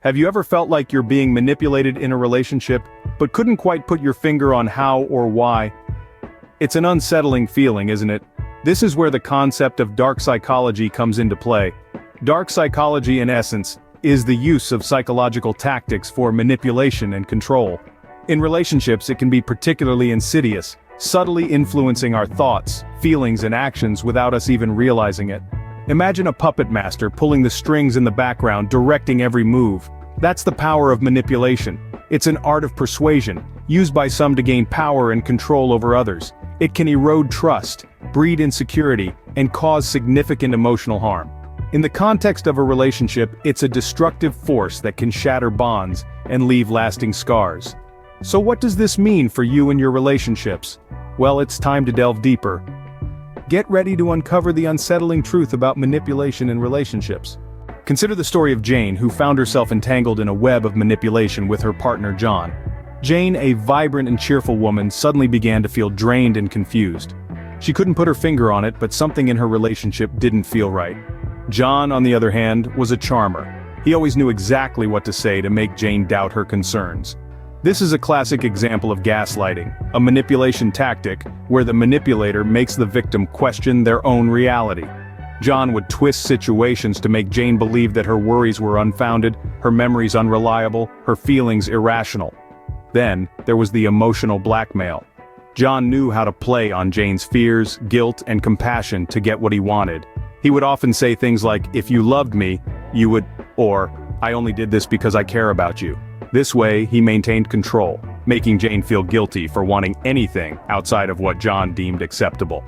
Have you ever felt like you're being manipulated in a relationship, but couldn't quite put your finger on how or why? It's an unsettling feeling, isn't it? This is where the concept of dark psychology comes into play. Dark psychology, in essence, is the use of psychological tactics for manipulation and control. In relationships, it can be particularly insidious, subtly influencing our thoughts, feelings, and actions without us even realizing it. Imagine a puppet master pulling the strings in the background, directing every move. That's the power of manipulation. It's an art of persuasion, used by some to gain power and control over others. It can erode trust, breed insecurity, and cause significant emotional harm. In the context of a relationship, it's a destructive force that can shatter bonds and leave lasting scars. So what does this mean for you and your relationships? Well, it's time to delve deeper. Get ready to uncover the unsettling truth about manipulation in relationships. Consider the story of Jane, who found herself entangled in a web of manipulation with her partner John. Jane, a vibrant and cheerful woman, suddenly began to feel drained and confused. She couldn't put her finger on it, but something in her relationship didn't feel right. John, on the other hand, was a charmer. He always knew exactly what to say to make Jane doubt her concerns. This is a classic example of gaslighting, a manipulation tactic where the manipulator makes the victim question their own reality. John would twist situations to make Jane believe that her worries were unfounded, her memories unreliable, her feelings irrational. Then, there was the emotional blackmail. John knew how to play on Jane's fears, guilt, and compassion to get what he wanted. He would often say things like, "If you loved me, you would," or, "I only did this because I care about you." This way, he maintained control, making Jane feel guilty for wanting anything outside of what John deemed acceptable.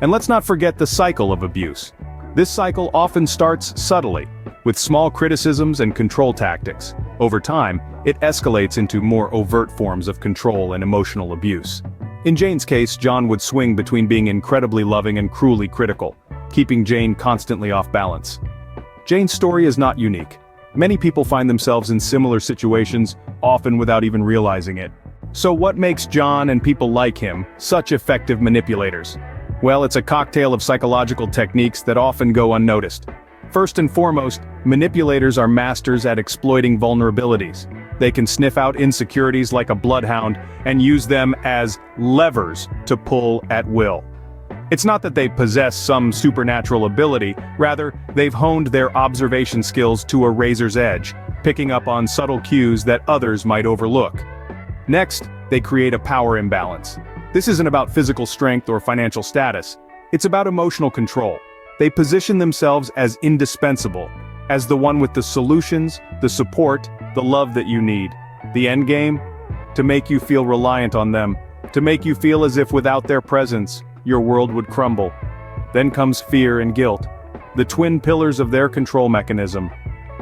And let's not forget the cycle of abuse. This cycle often starts subtly, with small criticisms and control tactics. Over time, it escalates into more overt forms of control and emotional abuse. In Jane's case, John would swing between being incredibly loving and cruelly critical, keeping Jane constantly off balance. Jane's story is not unique. Many people find themselves in similar situations, often without even realizing it. So what makes John and people like him such effective manipulators? Well, it's a cocktail of psychological techniques that often go unnoticed. First and foremost, manipulators are masters at exploiting vulnerabilities. They can sniff out insecurities like a bloodhound and use them as levers to pull at will. It's not that they possess some supernatural ability, rather, they've honed their observation skills to a razor's edge, picking up on subtle cues that others might overlook. Next, they create a power imbalance. This isn't about physical strength or financial status. It's about emotional control. They position themselves as indispensable, as the one with the solutions, the support, the love that you need. The end game? To make you feel reliant on them, to make you feel as if without their presence, your world would crumble. Then comes fear and guilt, the twin pillars of their control mechanism.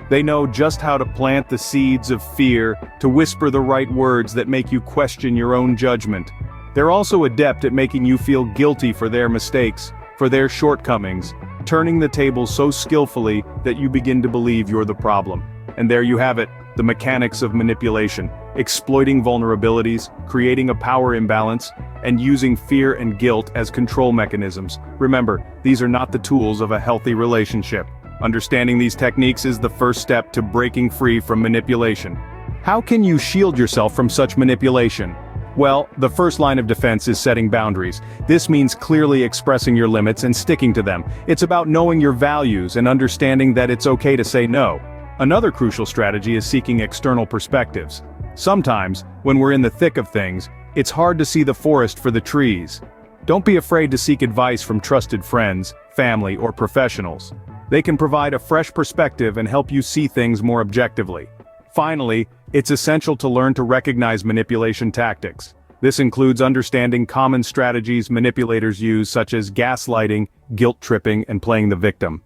They know just how to plant the seeds of fear, to whisper the right words that make you question your own judgment. They're also adept at making you feel guilty for their mistakes, for their shortcomings, turning the tables so skillfully that you begin to believe you're the problem. And there you have it, the mechanics of manipulation, exploiting vulnerabilities, creating a power imbalance, and using fear and guilt as control mechanisms. Remember, these are not the tools of a healthy relationship. Understanding these techniques is the first step to breaking free from manipulation. How can you shield yourself from such manipulation? Well, the first line of defense is setting boundaries. This means clearly expressing your limits and sticking to them. It's about knowing your values and understanding that it's okay to say no. Another crucial strategy is seeking external perspectives. Sometimes, when we're in the thick of things, it's hard to see the forest for the trees. Don't be afraid to seek advice from trusted friends, family, or professionals. They can provide a fresh perspective and help you see things more objectively. Finally, it's essential to learn to recognize manipulation tactics. This includes understanding common strategies manipulators use, such as gaslighting, guilt tripping, and playing the victim.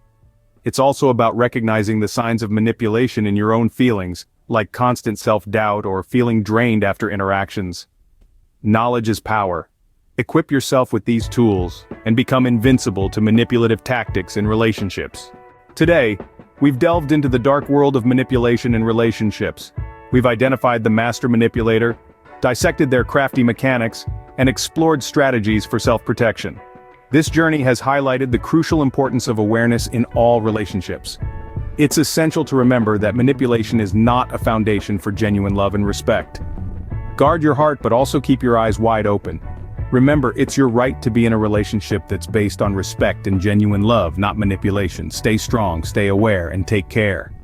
It's also about recognizing the signs of manipulation in your own feelings, like constant self-doubt or feeling drained after interactions. Knowledge is power. Equip yourself with these tools and become invincible to manipulative tactics in relationships. Today, we've delved into the dark world of manipulation in relationships. We've identified the Master Manipulator, dissected their crafty mechanics, and explored strategies for self-protection. This journey has highlighted the crucial importance of awareness in all relationships. It's essential to remember that manipulation is not a foundation for genuine love and respect. Guard your heart, but also keep your eyes wide open. Remember, it's your right to be in a relationship that's based on respect and genuine love, not manipulation. Stay strong, stay aware, and take care.